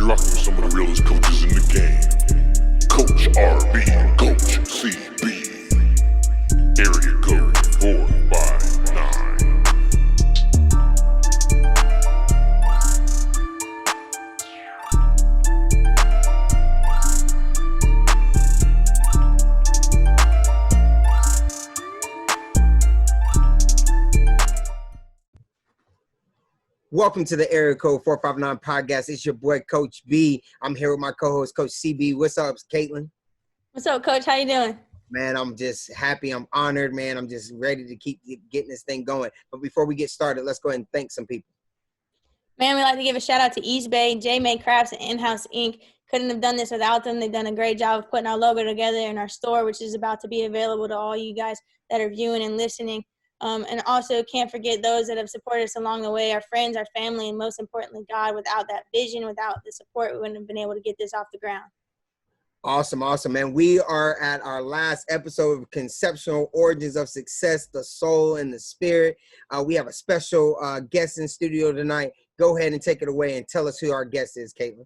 rocking with some of the realest coaches in the game. Coach RB and Coach CB. Area code 459. Welcome to the Area Code 459 podcast. It's your boy, Coach B. I'm here with my co-host, Coach CB. What's up, Caitlin? What's up, Coach? How you doing? Man, I'm just happy. I'm honored, man. I'm just ready to keep getting this thing going. But before we get started, let's go ahead and thank some people. Man, we'd like to give a shout out to East Bay, J-May Crafts, and In-House Inc. Couldn't have done this without them. They've done a great job of putting our logo together in our store, which is about to be available to all you guys that are viewing and listening. And also can't forget those that have supported us along the way, our friends, our family, and most importantly, God. Without that vision, without the support, we wouldn't have been able to get this off the ground. Awesome, man. We are at our last episode of Conceptual Origins of Success, the Soul and the Spirit. We have a special guest in studio tonight. Go ahead and take it away and tell us who our guest is, Caitlin.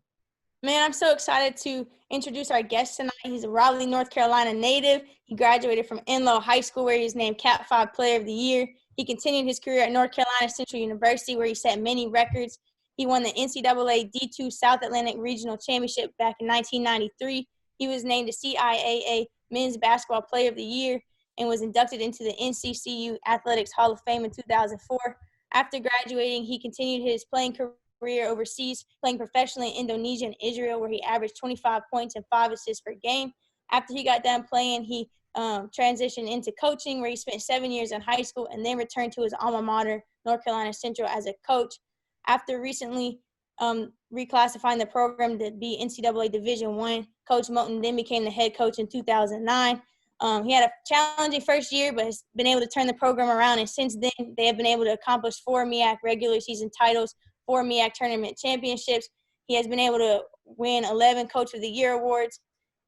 Man, I'm so excited to introduce our guest tonight. He's a Raleigh, North Carolina native. He graduated from Enloe High School, where he was named Cat 5 Player of the Year. He continued his career at North Carolina Central University, where he set many records. He won the NCAA D2 South Atlantic Regional Championship back in 1993. He was named the CIAA Men's Basketball Player of the Year and was inducted into the NCCU Athletics Hall of Fame in 2004. After graduating, he continued his playing career overseas, playing professionally in Indonesia and Israel, where he averaged 25 points and 5 assists per game. After he got done playing, he transitioned into coaching, where he spent 7 years in high school and then returned to his alma mater, North Carolina Central, as a coach. After recently reclassifying the program to be NCAA Division I, Coach Moton then became the head coach in 2009. He had a challenging first year, but has been able to turn the program around, and since then they have been able to accomplish 4 MEAC regular season titles, 4 MEAC tournament championships. He has been able to win 11 Coach of the Year awards.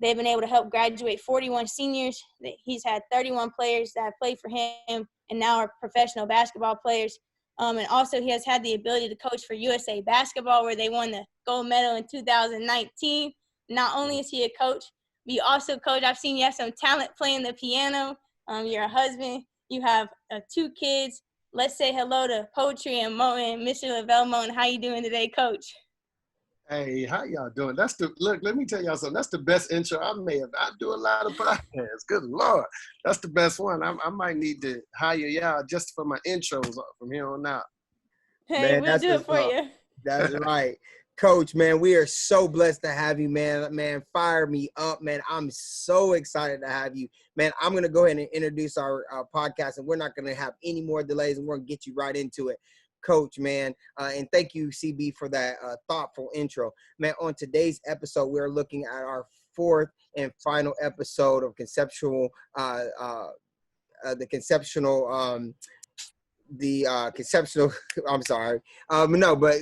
They've been able to help graduate 41 seniors. He's had 31 players that have played for him and now are professional basketball players. And also he has had the ability to coach for USA Basketball, where they won the gold medal in 2019. Not only is he a coach, but you also coach. I've seen you have some talent playing the piano. You're a husband. You have 2 kids. Let's say hello to Poetry and Moton, Mr. Levelle Moton. How you doing today, Coach? Hey, how y'all doing? Look, let me tell y'all something. That's the best intro I do a lot of podcasts. Good Lord. That's the best one. I might need to hire y'all just for my intros from here on out. Hey, man, we'll do it for you. That's right. Coach, man, we are so blessed to have you, man. Man, fire me up, man. I'm so excited to have you. Man, I'm going to go ahead and introduce our podcast, and we're not going to have any more delays, and we're going to get you right into it. Coach, man, and thank you, CB, for that thoughtful intro. Man, on today's episode, we're looking at our 4th and final episode of conceptual, I'm sorry. My bad.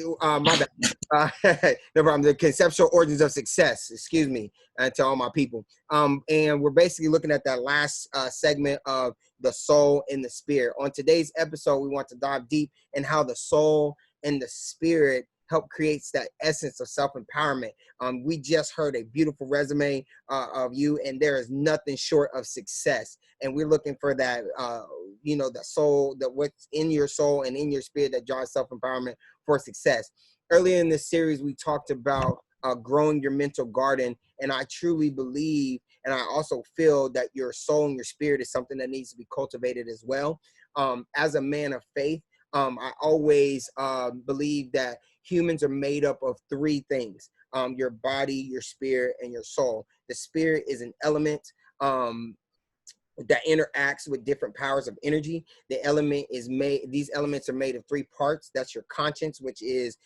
No problem. The Conceptual Origins of Success, excuse me, to all my people. And we're basically looking at that last segment of the soul and the spirit. On today's episode, we want to dive deep in how the soul and the spirit help creates that essence of self-empowerment. We just heard a beautiful resume of you, and there is nothing short of success. And we're looking for that, the soul, that what's in your soul and in your spirit that drives self-empowerment for success. Earlier in this series, we talked about growing your mental garden, and I truly believe, and I also feel that your soul and your spirit is something that needs to be cultivated as well. As a man of faith, I always believe that humans are made up of 3 things: your body, your spirit, and your soul. The spirit is an element that interacts with different powers of energy. These elements are made of 3 parts. That's your conscience, which is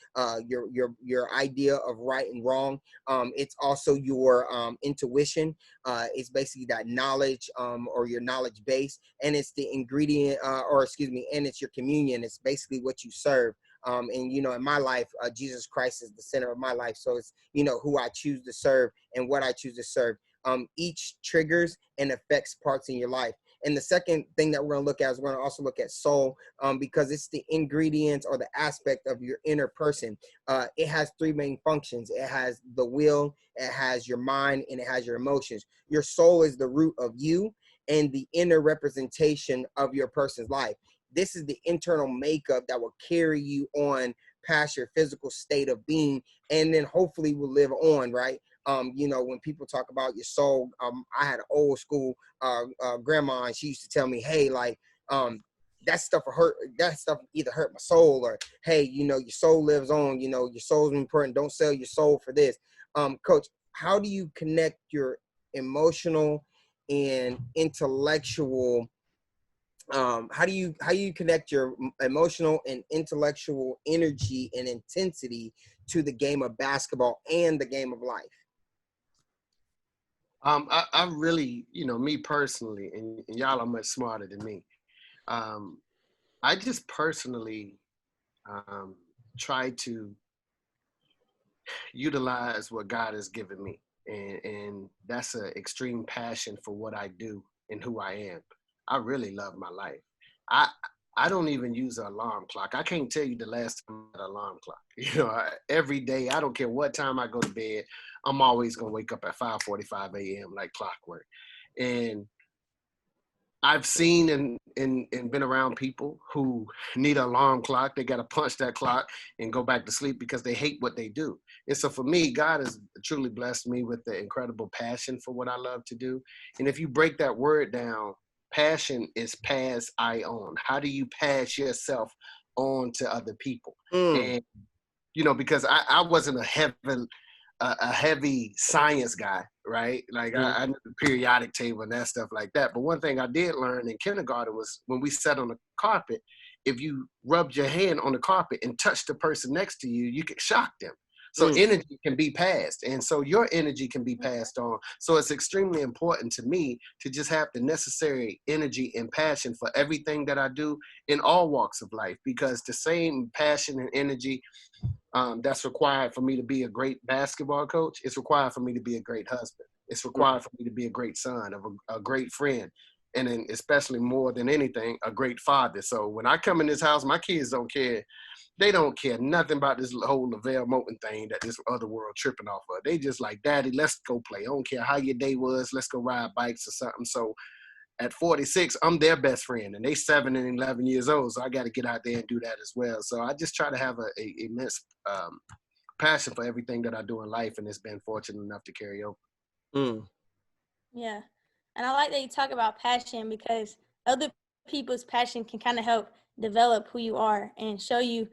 your idea of right and wrong. It's also your intuition. It's basically that knowledge or your knowledge base, and it's the ingredient and it's your communion. It's basically what you serve. And in my life, Jesus Christ is the center of my life. So it's who I choose to serve and what I choose to serve. Each triggers and affects parts in your life. And the second thing that we're going to look at is we're going to also look at soul, because it's the ingredients or the aspect of your inner person. It has three main functions. It has the will, it has your mind, and it has your emotions. Your soul is the root of you and the inner representation of your person's life. This is the internal makeup that will carry you on past your physical state of being, and then hopefully will live on, right? When people talk about your soul, I had an old school grandma, and she used to tell me, hey, like, that stuff either hurt my soul, or, hey, your soul lives on, your soul's important. Don't sell your soul for this. Coach, how do you connect your emotional and intellectual how do you connect your emotional and intellectual energy and intensity to the game of basketball and the game of life? I really, me personally, and y'all are much smarter than me. I just personally try to utilize what God has given me, and that's an extreme passion for what I do and who I am. I really love my life. I don't even use an alarm clock. I can't tell you the last time I had an alarm clock. Every day, I don't care what time I go to bed, I'm always gonna wake up at 5:45 a.m. like clockwork. And I've seen and been around people who need an alarm clock. They got to punch that clock and go back to sleep because they hate what they do. And so for me, God has truly blessed me with the incredible passion for what I love to do. And if you break that word down, passion is pass I on. How do you pass yourself on to other people? And, because I wasn't a heavy science guy, right? Like I knew the periodic table and that stuff like that. But one thing I did learn in kindergarten was when we sat on the carpet, if you rubbed your hand on the carpet and touched the person next to you, you could shock them. So energy can be passed. And so your energy can be passed on. So it's extremely important to me to just have the necessary energy and passion for everything that I do in all walks of life, because the same passion and energy that's required for me to be a great basketball coach, it's required for me to be a great husband. It's required for me to be a great son, of a great friend, and then especially more than anything, a great father. So when I come in this house, my kids don't care. They don't care nothing about this whole Levelle Moton thing that this other world tripping off of. They just like, Daddy, let's go play. I don't care how your day was. Let's go ride bikes or something. So at 46, I'm their best friend, and they 7 and 11 years old. So I got to get out there and do that as well. So I just try to have a immense passion for everything that I do in life, and it's been fortunate enough to carry over. Yeah. And I like that you talk about passion, because other people's passion can kind of help develop who you are and show you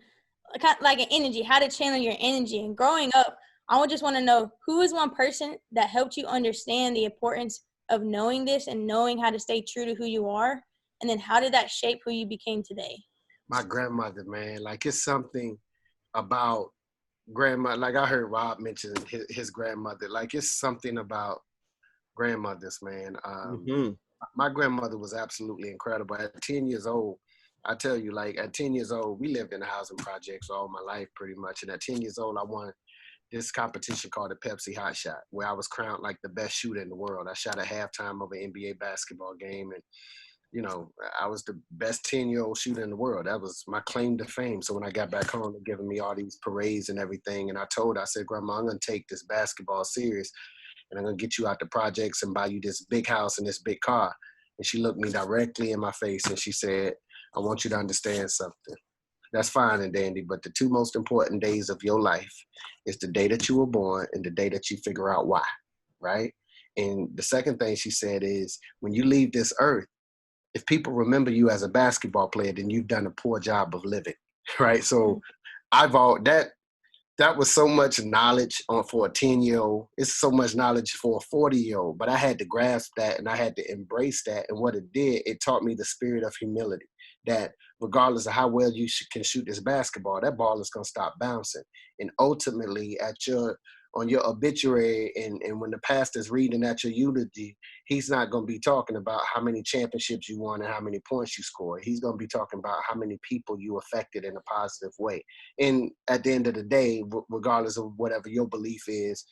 kind of like an energy, how to channel your energy. And growing up, I just want to know, who is one person that helped you understand the importance of knowing this and knowing how to stay true to who you are? And then how did that shape who you became today? My grandmother, man. Like, it's something about grandma. Like, I heard Rob mention his grandmother. Like, it's something about grandmothers, man. My grandmother was absolutely incredible. At 10 years old, I tell you, like, at 10 years old, we lived in the housing projects all my life pretty much. And at 10 years old, I won this competition called the Pepsi Hot Shot, where I was crowned like the best shooter in the world. I shot at halftime of an NBA basketball game, and I was the best 10-year-old shooter in the world. That was my claim to fame. So when I got back home, they're giving me all these parades and everything, and I said, Grandma, I'm gonna take this basketball serious, and I'm gonna get you out the projects and buy you this big house and this big car. And she looked me directly in my face and she said, I want you to understand something. That's fine and dandy, but the two most important days of your life is the day that you were born and the day that you figure out why, right? And the second thing she said is, when you leave this earth, if people remember you as a basketball player, then you've done a poor job of living, right? So that was so much knowledge for a 10-year-old. It's so much knowledge for a 40-year-old, but I had to grasp that and I had to embrace that. And what it did, it taught me the spirit of humility, that regardless of how well you can shoot this basketball, that ball is going to stop bouncing. And ultimately on your obituary, and when the pastor's reading at your eulogy, he's not going to be talking about how many championships you won and how many points you scored. He's going to be talking about how many people you affected in a positive way. And at the end of the day, regardless of whatever your belief is,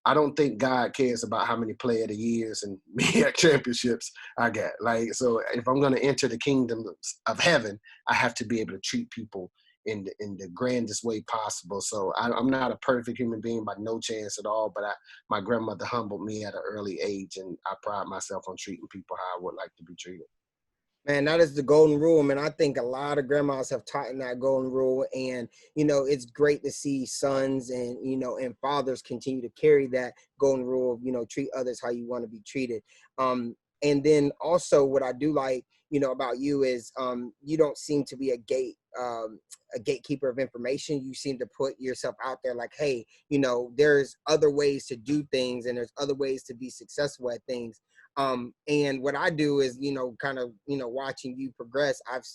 I don't think God cares about how many player of the years and MEAC championships I got. Like, so if I'm going to enter the kingdom of heaven, I have to be able to treat people in the grandest way possible. So I'm not a perfect human being by no chance at all, but my grandmother humbled me at an early age, and I pride myself on treating people how I would like to be treated. Man, that is the golden rule, man. I think a lot of grandmas have taught in that golden rule, and it's great to see sons and and fathers continue to carry that golden rule of treat others how you want to be treated. And then also, what I do like about you is you don't seem to be a gatekeeper of information. You seem to put yourself out there like, hey, there's other ways to do things, and there's other ways to be successful at things. And what I do is, kind of, watching you progress, I've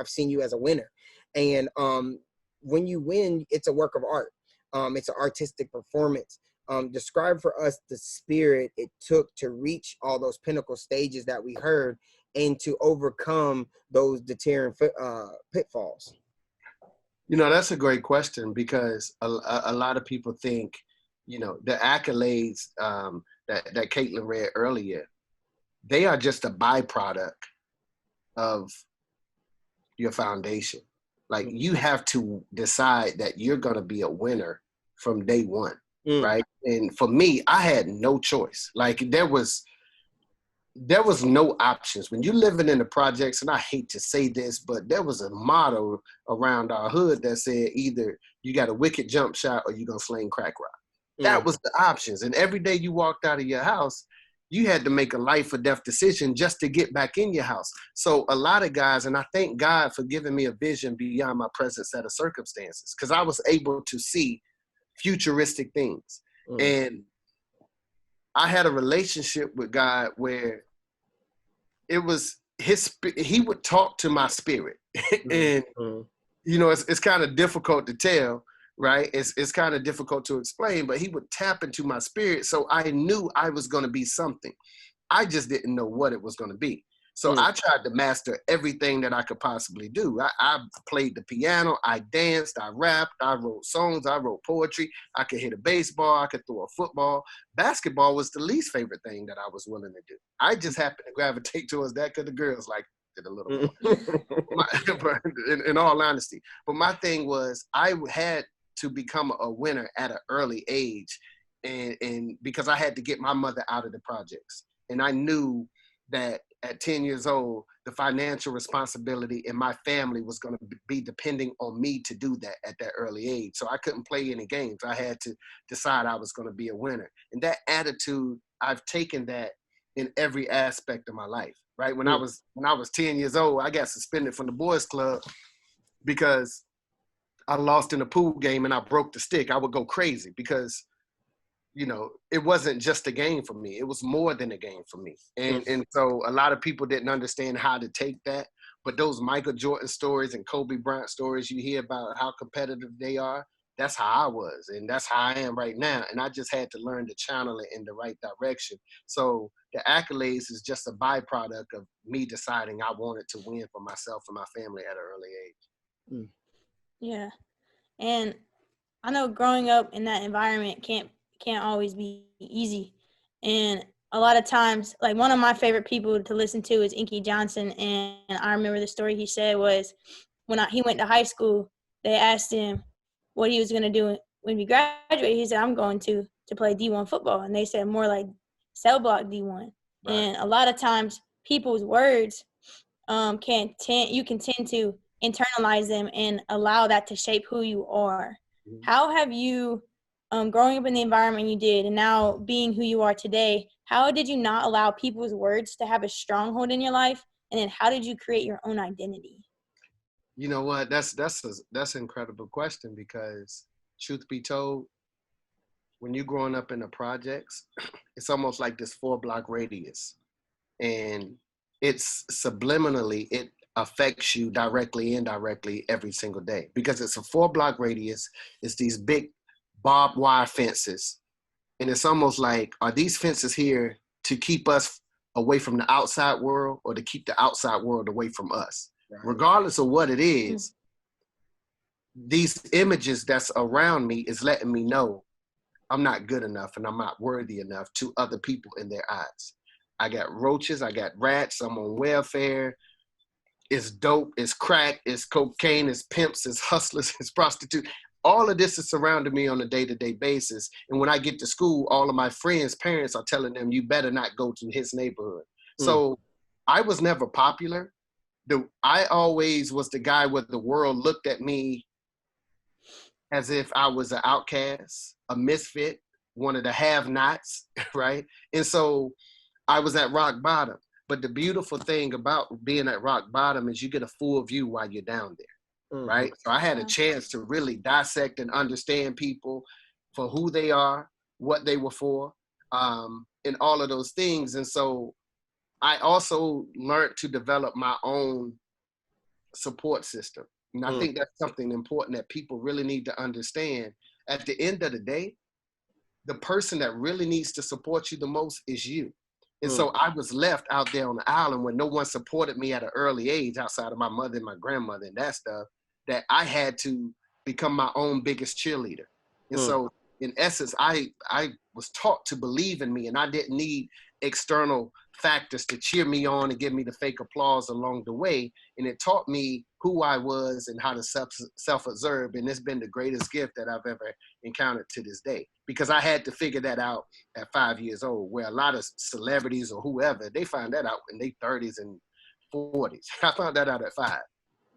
seen you as a winner. And when you win, it's a work of art. It's an artistic performance. Describe for us the spirit it took to reach all those pinnacle stages that we heard and to overcome those deterring pitfalls. That's a great question, because a lot of people think, the accolades that Caitlin read earlier, they are just a byproduct of your foundation. Like, you have to decide that you're going to be a winner from day one, right? And for me, I had no choice. Like, there was no options. When you're living in the projects, and I hate to say this, but there was a motto around our hood that said either you got a wicked jump shot or you're going to sling crack rock. That was the options. And every day you walked out of your house, you had to make a life or death decision just to get back in your house. So a lot of guys, and I thank God for giving me a vision beyond my present set of circumstances, because I was able to see futuristic things. And I had a relationship with God where it was he would talk to my spirit. And, it's kind of difficult to tell, right? It's kind of difficult to explain, but he would tap into my spirit. So I knew I was going to be something. I just didn't know what it was going to be. So I tried to master everything that I could possibly do. I played the piano, I danced, I rapped, I wrote songs, I wrote poetry. I could hit a baseball, I could throw a football. Basketball was the least favorite thing that I was willing to do. I just happened to gravitate towards that because the girls liked it a little more, in all honesty. But my thing was, I had to become a winner at an early age, and because I had to get my mother out of the projects. And I knew that at 10 years old, the financial responsibility in my family was going to be depending on me to do that at that early age. So I couldn't play any games. I had to decide I was going to be a winner. And that attitude, I've taken that in every aspect of my life, right? When I was 10 years old, I got suspended from the boys club because I lost in a pool game and I broke the stick. I would go crazy because it wasn't just a game for me. It was more than a game for me. And so a lot of people didn't understand how to take that. But those Michael Jordan stories and Kobe Bryant stories you hear about how competitive they are, that's how I was. And that's how I am right now. And I just had to learn to channel it in the right direction. So the accolades is just a byproduct of me deciding I wanted to win for myself and my family at an early age. Yeah. And I know growing up in that environment can't always be easy. And a lot of times, like, one of my favorite people to listen to is Inky Johnson. And I remember the story he said was when he went to high school, they asked him what he was going to do when he graduated. He said, I'm going to play D1 football. And they said more like cell block D1. Right. And a lot of times people's words you can tend to internalize them and allow that to shape who you are. Mm-hmm. How have you, growing up in the environment you did and now being who you are today, how did you not allow people's words to have a stronghold in your life? And then how did you create your own identity? You know what? That's an incredible question, because truth be told, when you're growing up in the projects, it's almost like this 4-block radius. And it's subliminally, it affects you directly, indirectly every single day, because it's a 4-block radius. It's these big barbed wire fences. And it's almost like, are these fences here to keep us away from the outside world or to keep the outside world away from us? Right. Regardless of what it is, these images that's around me is letting me know I'm not good enough and I'm not worthy enough to other people in their eyes. I got roaches, I got rats, I'm on welfare. It's dope, it's crack, it's cocaine, it's pimps, it's hustlers, it's prostitutes. All of this is surrounding me on a day-to-day basis. And when I get to school, all of my friends' parents are telling them, you better not go to his neighborhood. So I was never popular. I always was the guy where the world looked at me as if I was an outcast, a misfit, one of the have-nots, right? And so I was at rock bottom. But the beautiful thing about being at rock bottom is you get a full view while you're down there, right? So I had a chance to really dissect and understand people for who they are, what they were for, and all of those things. And so I also learned to develop my own support system. And I think that's something important that people really need to understand. At the end of the day, the person that really needs to support you the most is you. And so I was left out there on the island when no one supported me at an early age outside of my mother and my grandmother and that stuff, that I had to become my own biggest cheerleader. And so in essence, I was taught to believe in me, and I didn't need external factors to cheer me on and give me the fake applause along the way. And it taught me who I was and how to self-observe. And it's been the greatest gift that I've ever encountered to this day, because I had to figure that out at 5 years old, where a lot of celebrities or whoever, they find that out in their 30s and 40s. I found that out at 5.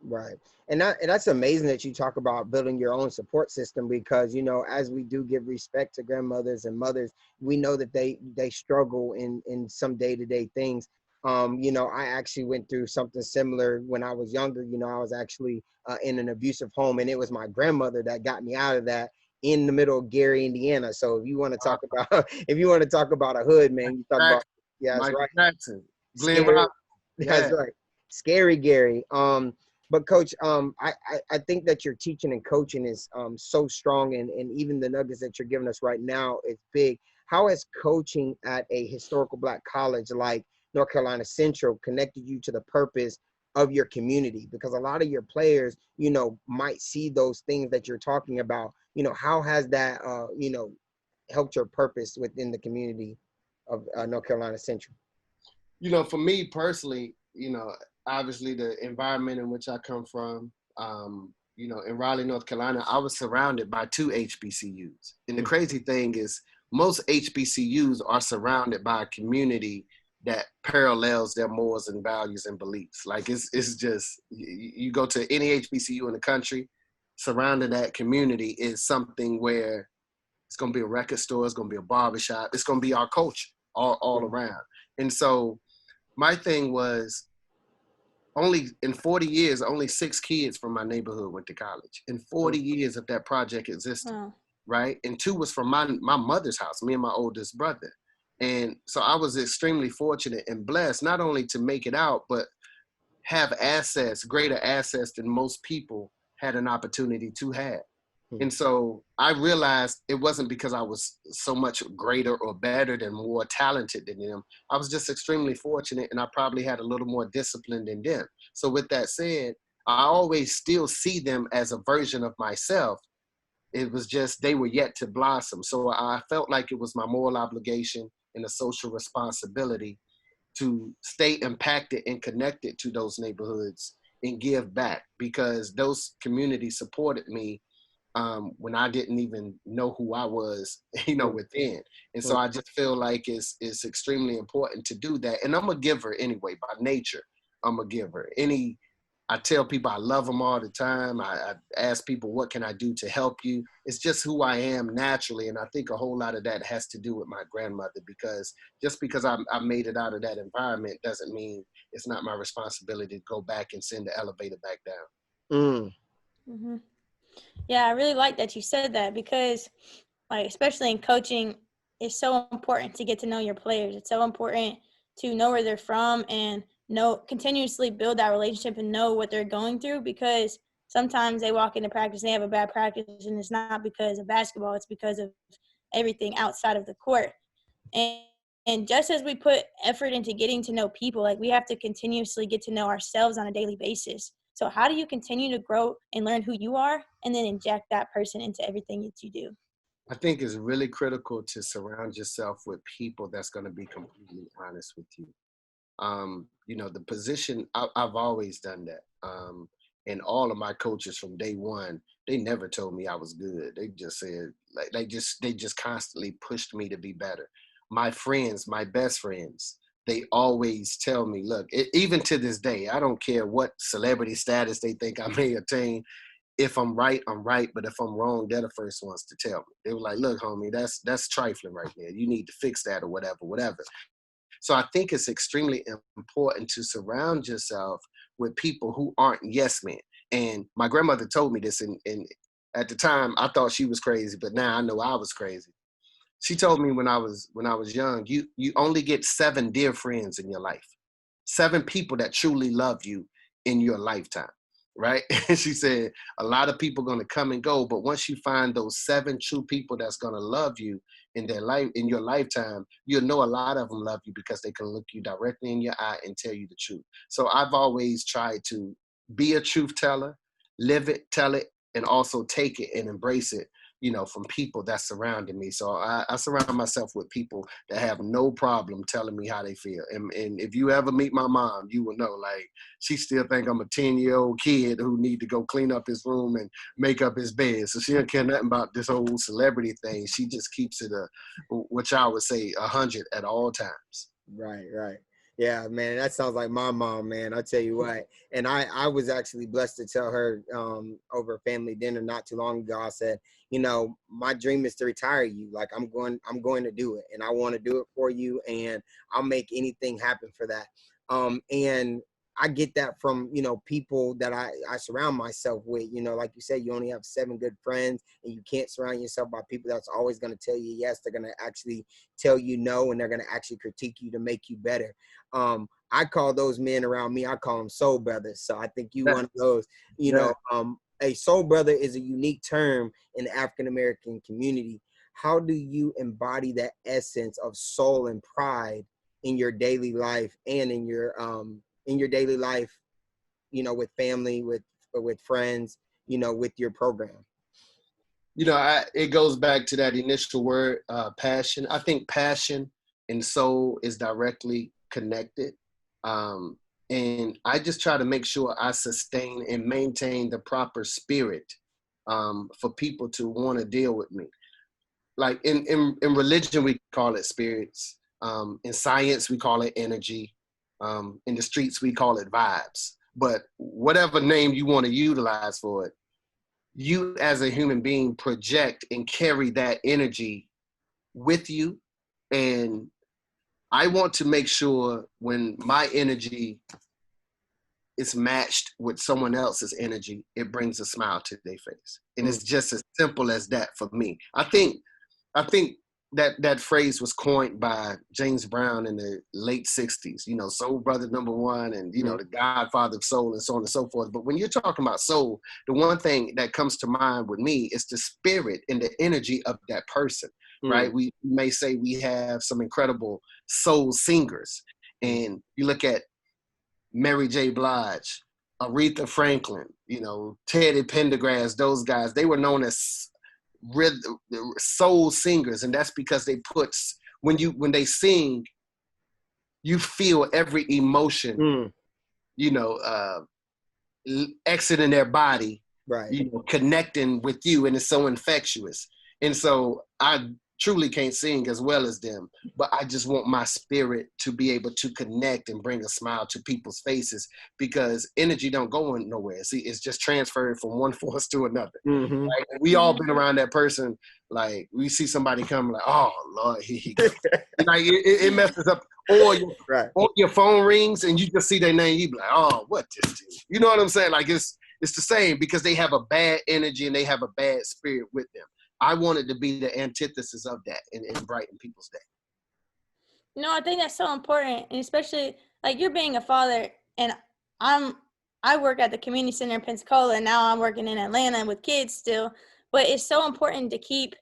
Right. And that's amazing that you talk about building your own support system, because, you know, as we do give respect to grandmothers and mothers, we know that they struggle in some day-to-day things. You know, I actually went through something similar when I was younger. You know, I was actually in an abusive home, and it was my grandmother that got me out of that in the middle of Gary, Indiana. So if you want to talk about, if you want to talk about a hood, man, you talk about, yeah, that's Michael right. Jackson, Glenn Scary, Rock. that's right. Scary Gary. But Coach, I think that your teaching and coaching is so strong, and even the nuggets that you're giving us right now is big. How has coaching at a historical Black college like North Carolina Central connected you to the purpose of your community? Because a lot of your players, you know, might see those things that you're talking about. You know, how has that, you know, helped your purpose within the community of North Carolina Central? You know, for me personally, you know, obviously the environment in which I come from, you know, in Raleigh, North Carolina, I was surrounded by 2 HBCUs. And the crazy thing is most HBCUs are surrounded by a community that parallels their morals and values and beliefs. Like it's just, you go to any HBCU in the country, surrounding that community is something where it's going to be a record store, it's going to be a barbershop, it's going to be our culture all around. And so my thing was, only in 40 years, only 6 kids from my neighborhood went to college. In 40 years of that project existed, right? And 2 was from my mother's house, me and my oldest brother. And so I was extremely fortunate and blessed, not only to make it out, but have access, greater access than most people had an opportunity to have. And so I realized it wasn't because I was so much greater or better than more talented than them. I was just extremely fortunate, and I probably had a little more discipline than them. So with that said, I always still see them as a version of myself. It was just they were yet to blossom. So I felt like it was my moral obligation and a social responsibility to stay impacted and connected to those neighborhoods and give back, because those communities supported me when I didn't even know who I was, you know, within. And so I just feel like it's extremely important to do that. And I'm a giver anyway, by nature. I'm a giver. I tell people I love them all the time. I ask people, what can I do to help you? It's just who I am naturally. And I think a whole lot of that has to do with my grandmother, because just because I made it out of that environment doesn't mean it's not my responsibility to go back and send the elevator back down. Yeah, I really like that you said that, because, like, especially in coaching, it's so important to get to know your players. It's so important to know where they're from and continuously build that relationship and know what they're going through, because sometimes they walk into practice and they have a bad practice, and it's not because of basketball, it's because of everything outside of the court. And just as we put effort into getting to know people, like, we have to continuously get to know ourselves on a daily basis. So how do you continue to grow and learn who you are and then inject that person into everything that you do? I think it's really critical to surround yourself with people that's going to be completely honest with you. You know, the position, I've always done that. And all of my coaches from day one, they never told me I was good. They just said, like, they just constantly pushed me to be better. My friends, my best friends, they always tell me, look, even to this day, I don't care what celebrity status they think I may attain. If I'm right, I'm right. But if I'm wrong, they're the first ones to tell me. They were like, look, homie, that's trifling right there. You need to fix that or whatever, whatever. So I think it's extremely important to surround yourself with people who aren't yes men. And my grandmother told me this, and at the time I thought she was crazy, but now I know I was crazy. She told me when I was young, you only get 7 dear friends in your life, 7 people that truly love you in your lifetime, right? And she said a lot of people are going to come and go, but once you find those 7 true people that's going to love you in their life, in your lifetime, you'll know a lot of them love you because they can look you directly in your eye and tell you the truth. So I've always tried to be a truth teller, live it, tell it, and also take it and embrace it, you know, from people that surrounded me. So I surround myself with people that have no problem telling me how they feel. And if you ever meet my mom, you will know, like, she still think I'm a 10-year-old kid who need to go clean up his room and make up his bed. So she don't care nothing about this whole celebrity thing. She just keeps it which I would say 100 at all times. Right, right. Yeah, man, that sounds like my mom, man. I'll tell you what. And I was actually blessed to tell her over family dinner not too long ago. I said, you know, my dream is to retire you. Like I'm going to do it, and I want to do it for you, and I'll make anything happen for that. And I get that from, you know, people that I surround myself with. You know, like you said, you only have 7 good friends, and you can't surround yourself by people that's always going to tell you yes. They're going to actually tell you no, and they're going to actually critique you to make you better. I call those men around me, I call them soul brothers. So I think you one of those, you know. A soul brother is a unique term in the African American community. How do you embody that essence of soul and pride in your daily life and in your daily life, you know, with family, with friends, you know, with your program? You know, it goes back to that initial word, passion. I think passion and soul is directly connected. And I just try to make sure I sustain and maintain the proper spirit for people to want to deal with me. Like in religion, we call it spirits. In science, we call it energy. In the streets, we call it vibes. But whatever name you want to utilize for it, you as a human being project and carry that energy with you. And I want to make sure when my energy is matched with someone else's energy, it brings a smile to their face. And it's just as simple as that for me. I think that phrase was coined by James Brown in the late 60s, you know, soul brother number 1 and, you know, the godfather of soul and so on and so forth. But when you're talking about soul, the one thing that comes to mind with me is the spirit and the energy of that person, right? We may say we have some incredible soul singers, and you look at Mary J. Blige, Aretha Franklin, you know, Teddy Pendergrass, those guys, they were known as soul singers, and that's because they put when they sing, you feel every emotion, you know, exiting their body, right? You know, connecting with you, and it's so infectious. And so I truly can't sing as well as them, but I just want my spirit to be able to connect and bring a smile to people's faces, because energy don't go nowhere. See, it's just transferred from one force to another. Right? We all been around that person. Like, we see somebody come, like, oh Lord, here he goes. Like it messes up. Or your phone rings and you just see their name, you be like, oh, what this dude? You know what I'm saying? Like it's the same, because they have a bad energy and they have a bad spirit with them. I wanted to be the antithesis of that and brighten people's day. No, I think that's so important, and especially like you're being a father, and I work at the community center in Pensacola, and now I'm working in Atlanta with kids still. But it's so important to keep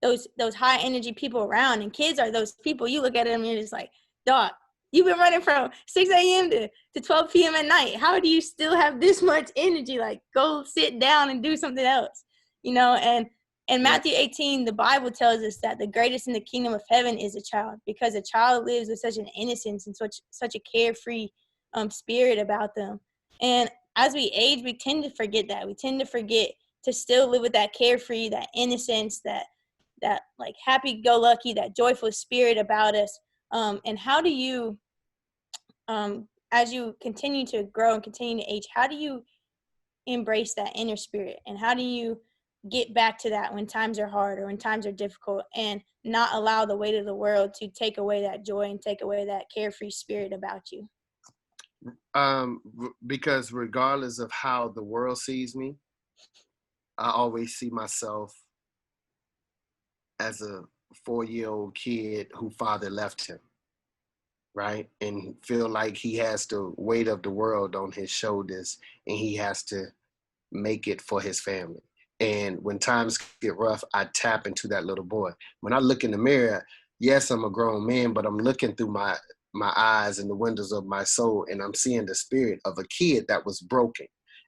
those high energy people around, and kids are those people. You look at them and you're just like, dog, you've been running from 6 a.m. to 12 p.m. at night. How do you still have this much energy? Like, go sit down and do something else, you know? And In Right. Matthew 18, the Bible tells us that the greatest in the kingdom of heaven is a child, because a child lives with such an innocence and such a carefree spirit about them. And as we age, we tend to forget that. We tend to forget to still live with that carefree, that innocence, that like happy-go-lucky, that joyful spirit about us. And how do you, as you continue to grow and continue to age, how do you embrace that inner spirit, and how do you get back to that when times are hard or when times are difficult, and not allow the weight of the world to take away that joy and take away that carefree spirit about you? Because regardless of how the world sees me, I always see myself as a 4-year-old kid whose father left him, right? And feel like he has the weight of the world on his shoulders, and he has to make it for his family. And when times get rough, I tap into that little boy. When I look in the mirror, yes, I'm a grown man, but I'm looking through my eyes and the windows of my soul, and I'm seeing the spirit of a kid that was broken.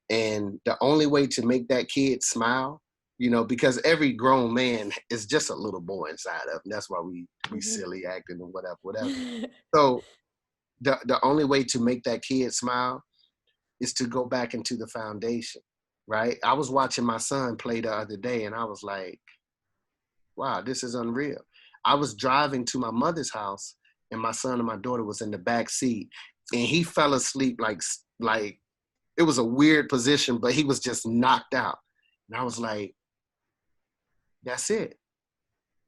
And the only way to make that kid smile, you know, because every grown man is just a little boy inside of him. That's why we silly acting and whatever. So the only way to make that kid smile is to go back into the foundation, right? I was watching my son play the other day, and I was like, wow, this is unreal. I was driving to my mother's house, and my son and my daughter was in the back seat, and he fell asleep like it was a weird position, but he was just knocked out. And I was like, that's it.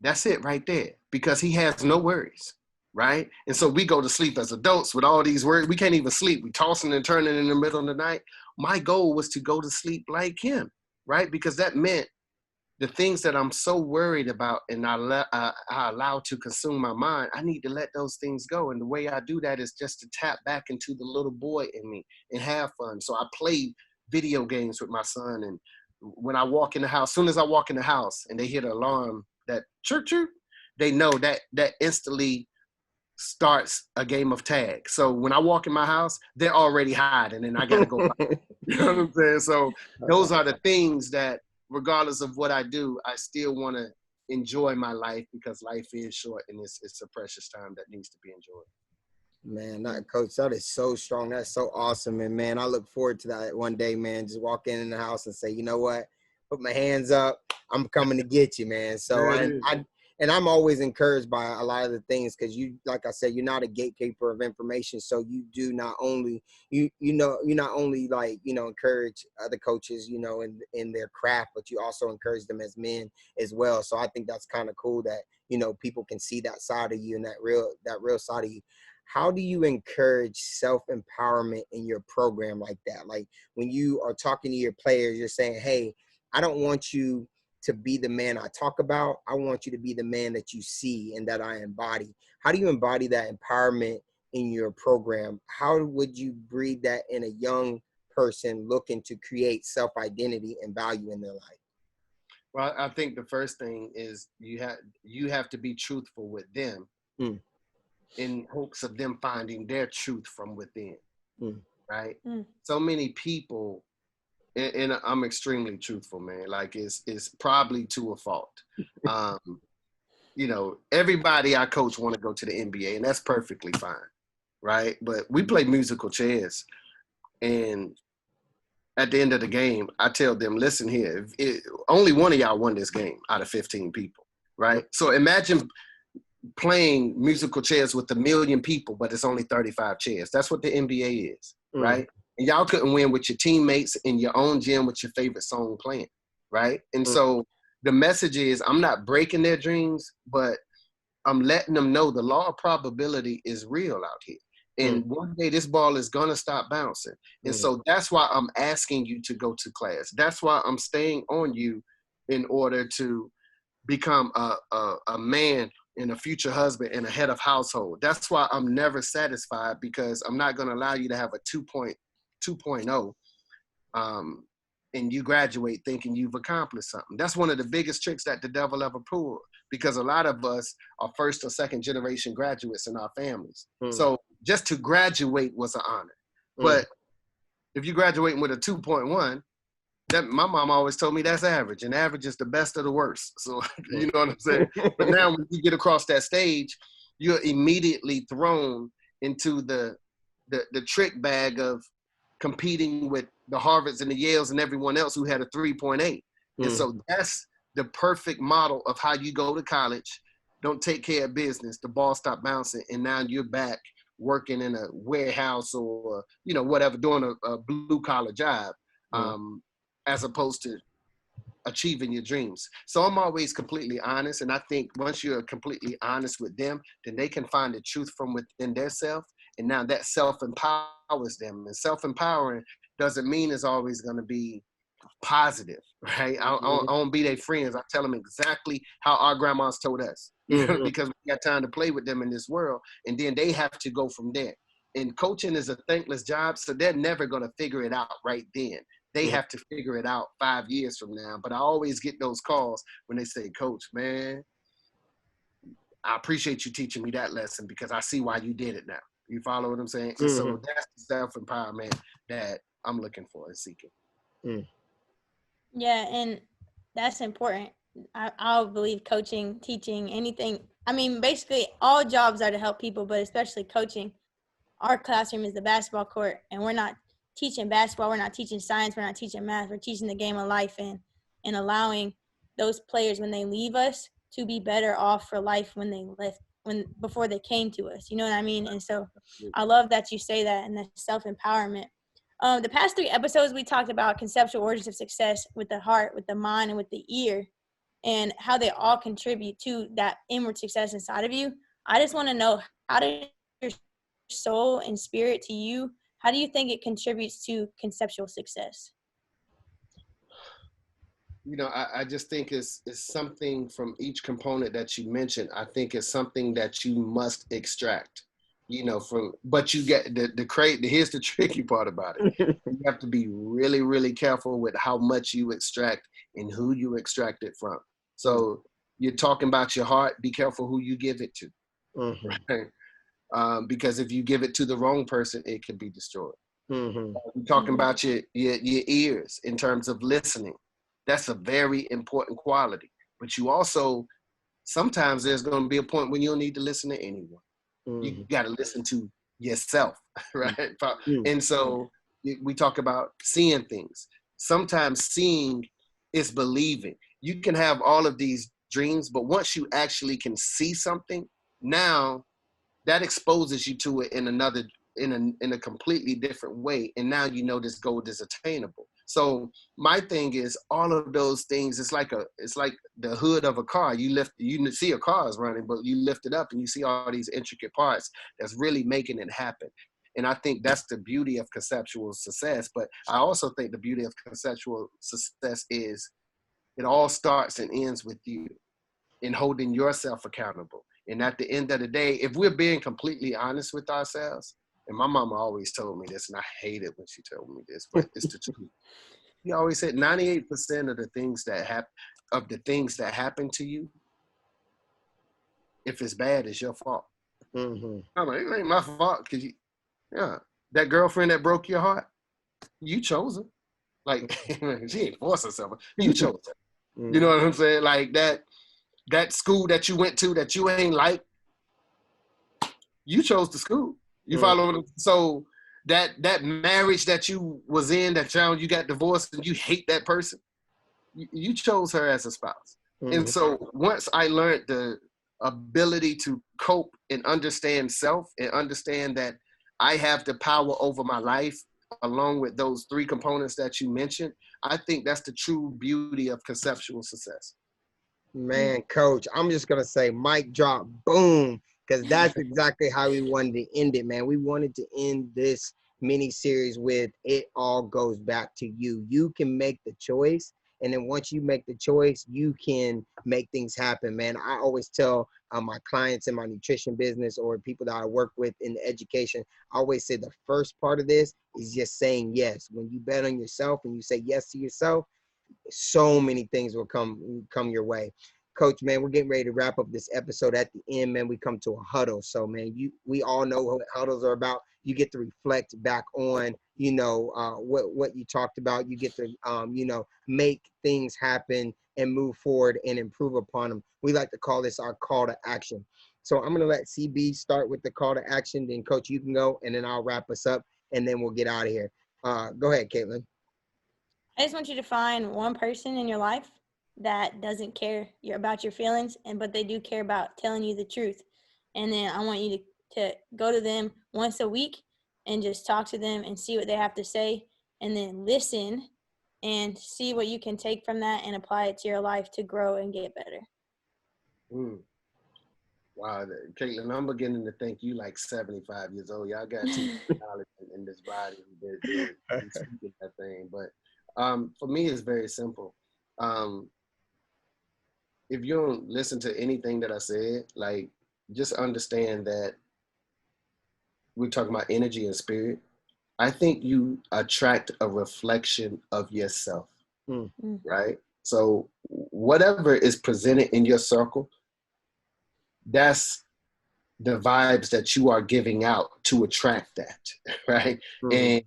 That's it right there, because he has no worries, right? And so we go to sleep as adults with all these worries. We can't even sleep. We tossing and turning in the middle of the night. My goal was to go to sleep like him, right? Because that meant the things that I'm so worried about and I allow to consume my mind, I need to let those things go. And the way I do that is just to tap back into the little boy in me and have fun. So I play video games with my son. And when I walk in the house, as soon as I walk in the house and they hear the alarm, that chirp, chirp, they know that instantly starts a game of tag. So when I walk in my house, they're already hiding and I got to go. You know what I'm saying? So those are the things that, regardless of what I do, I still want to enjoy my life, because life is short and it's a precious time that needs to be enjoyed. Man, Coach, that is so strong. That's so awesome. And man, I look forward to that one day, man. Just walk in the house and say, you know what? Put my hands up. I'm coming to get you, man. So I'm always encouraged by a lot of the things, because you, like I said, you're not a gatekeeper of information. So you do not only you not only like, you know, encourage other coaches, you know, in their craft, but you also encourage them as men as well. So I think that's kind of cool that, you know, people can see that side of you and that real side of you. How do you encourage self-empowerment in your program like that? Like when you are talking to your players, you're saying, hey, I don't want you to be the man I talk about. I want you to be the man that you see and that I embody. How do you embody that empowerment in your program? How would you breed that in a young person looking to create self-identity and value in their life? Well, I think the first thing is you have to be truthful with them in hopes of them finding their truth from within, right? So many people, and I'm extremely truthful, man. Like it's probably to a fault. You know, everybody I coach want to go to the NBA, and that's perfectly fine, right? But we play musical chairs, and at the end of the game, I tell them, listen here, only one of y'all won this game out of 15 people, right? So imagine playing musical chairs with 1 million people, but it's only 35 chairs. That's what the NBA is, right? And y'all couldn't win with your teammates in your own gym with your favorite song playing, right? And so the message is, I'm not breaking their dreams, but I'm letting them know the law of probability is real out here. And one day this ball is going to stop bouncing. And so that's why I'm asking you to go to class. That's why I'm staying on you in order to become a man and a future husband and a head of household. That's why I'm never satisfied, because I'm not going to allow you to have a 2.0 and you graduate thinking you've accomplished something. That's one of the biggest tricks that the devil ever pulled, because a lot of us are first or second generation graduates in our families. So just to graduate was an honor. But if you're graduating with a 2.1, that my mom always told me that's average, and average is the best of the worst. So you know what I'm saying? But now when you get across that stage, you're immediately thrown into the trick bag of competing with the Harvards and the Yales and everyone else who had a 3.8. And so that's the perfect model of how you go to college, don't take care of business, the ball stopped bouncing, and now you're back working in a warehouse or, you know, whatever, doing a blue collar job, as opposed to achieving your dreams. So I'm always completely honest. And I think once you're completely honest with them, then they can find the truth from within their self. And now that self-empowers them. And self-empowering doesn't mean it's always going to be positive, right? I don't be their friends. I tell them exactly how our grandmas told us, because we got time to play with them in this world. And then they have to go from there. And coaching is a thankless job, so they're never going to figure it out right then. They have to figure it out 5 years from now. But I always get those calls when they say, Coach, man, I appreciate you teaching me that lesson because I see why you did it now. You follow what I'm saying? And so that's the self-empowerment that I'm looking for and seeking. Yeah, and that's important. I believe coaching, teaching, anything. I mean, basically all jobs are to help people, but especially coaching. Our classroom is the basketball court, and we're not teaching basketball. We're not teaching science. We're not teaching math. We're teaching the game of life and allowing those players when they leave us to be better off for life when they left, before they came to us. You know what I mean? And so I love that you say that, and that self-empowerment. The past 3 episodes, we talked about conceptual origins of success with the heart, with the mind, and with the ear, and how they all contribute to that inward success inside of you. I just want to know, how does your soul and spirit to you, how do you think it contributes to conceptual success? You know, I just think it's something from each component that you mentioned. I think it's something that you must extract, you know, but you get here's the tricky part about it. You have to be really, really careful with how much you extract and who you extract it from. So you're talking about your heart, be careful who you give it to. Right? Because if you give it to the wrong person, it can be destroyed. You're talking about your ears in terms of listening. That's a very important quality. But you also, sometimes there's going to be a point when you don't need to listen to anyone. You got to listen to yourself, right? And so we talk about seeing things. Sometimes seeing is believing. You can have all of these dreams, but once you actually can see something, now that exposes you to it in a completely different way. And now you know this goal is attainable. So my thing is, all of those things, it's like the hood of a car. You see a car is running, but you lift it up and you see all these intricate parts that's really making it happen. And I think that's the beauty of conceptual success. But I also think the beauty of conceptual success is it all starts and ends with you in holding yourself accountable. And at the end of the day, if we're being completely honest with ourselves, and my mama always told me this, and I hate it when she told me this, but it's the truth. She always said 98% of the things that happen to you, if it's bad, it's your fault. I'm like, it ain't my fault, because that girlfriend that broke your heart, you chose her. Like, she ain't forced herself. You chose her. You know what I'm saying? Like that school that you went to that you ain't like, you chose the school. You follow me? So that marriage that you was in, that you got divorced and you hate that person, you chose her as a spouse. And so once I learned the ability to cope and understand self and understand that I have the power over my life, along with those 3 components that you mentioned, I think that's the true beauty of conceptual success. Man, Coach, I'm just going to say mic drop, boom, because that's exactly how we wanted to end it, man. We wanted to end this mini series with it all goes back to you. You can make the choice. And then once you make the choice, you can make things happen, man. I always tell my clients in my nutrition business or people that I work with in the education, I always say the first part of this is just saying yes. When you bet on yourself and you say yes to yourself, so many things will come your way. Coach, man, we're getting ready to wrap up this episode. At the end, man, we come to a huddle. So, man, we all know what huddles are about. You get to reflect back on what you talked about. You get to, make things happen and move forward and improve upon them. We like to call this our call to action. So I'm going to let CB start with the call to action. Then Coach, you can go, and then I'll wrap us up, and then we'll get out of here. Go ahead, Caitlin. I just want you to find one person in your life that doesn't care about your feelings, but they do care about telling you the truth. And then I want you to go to them once a week and just talk to them and see what they have to say, and then listen and see what you can take from that and apply it to your life to grow and get better. Wow, Caitlin, I'm beginning to think you like 75 years old. Y'all got too much knowledge in this body. They're speaking that thing. But for me, it's very simple. If you don't listen to anything that I said, like, just understand that we're talking about energy and spirit. I think you attract a reflection of yourself, right? So whatever is presented in your circle, that's the vibes that you are giving out to attract that, right? And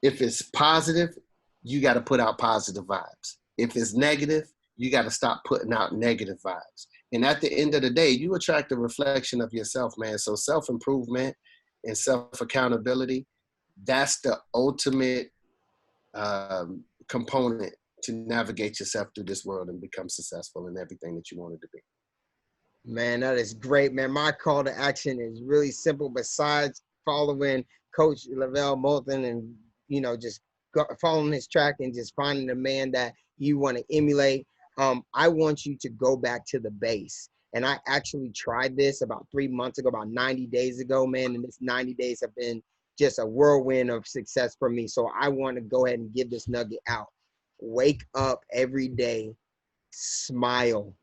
if it's positive, you got to put out positive vibes. If it's negative, you got to stop putting out negative vibes. And at the end of the day, you attract a reflection of yourself, man. So self-improvement and self-accountability, that's the ultimate component to navigate yourself through this world and become successful in everything that you wanted to be. Man, that is great, man. My call to action is really simple. Besides following Coach Levelle Moton and, just following his track and just finding the man that you want to emulate, I want you to go back to the base. And I actually tried this about 3 months ago, about 90 days ago, man. And this 90 days have been just a whirlwind of success for me. So I want to go ahead and give this nugget out. Wake up every day, smile.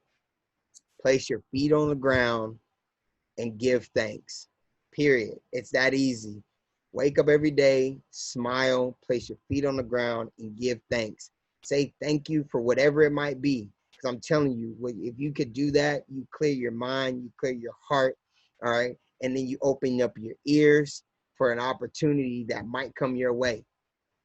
Place your feet on the ground and give thanks, period. It's that easy. Wake up every day, smile, place your feet on the ground and give thanks. Say thank you for whatever it might be. Because I'm telling you, if you could do that, you clear your mind, you clear your heart, all right? And then you open up your ears for an opportunity that might come your way.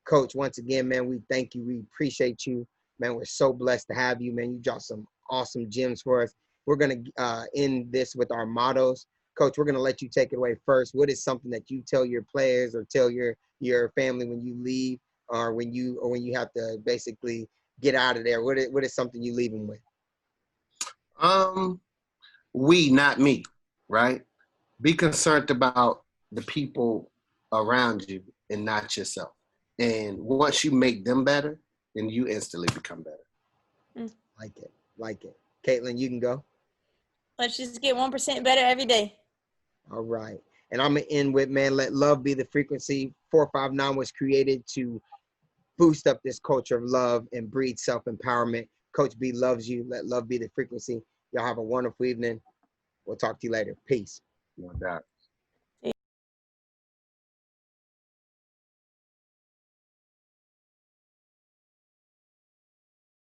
Coach, once again, man, we thank you. We appreciate you. Man, we're so blessed to have you, man. You dropped some awesome gems for us. We're going to end this with our mottos. Coach, we're going to let you take it away first. What is something that you tell your players or tell your family when you leave or when you have to basically get out of there? What is something you leave them with? We, not me, right? Be concerned about the people around you and not yourself. And once you make them better, then you instantly become better. Like it. Caitlin, you can go. Let's just get 1% better every day. All right. And I'm going to end with, man, let love be the frequency. 459 was created to boost up this culture of love and breed self-empowerment. Coach B loves you. Let love be the frequency. Y'all have a wonderful evening. We'll talk to you later. Peace. No doubt.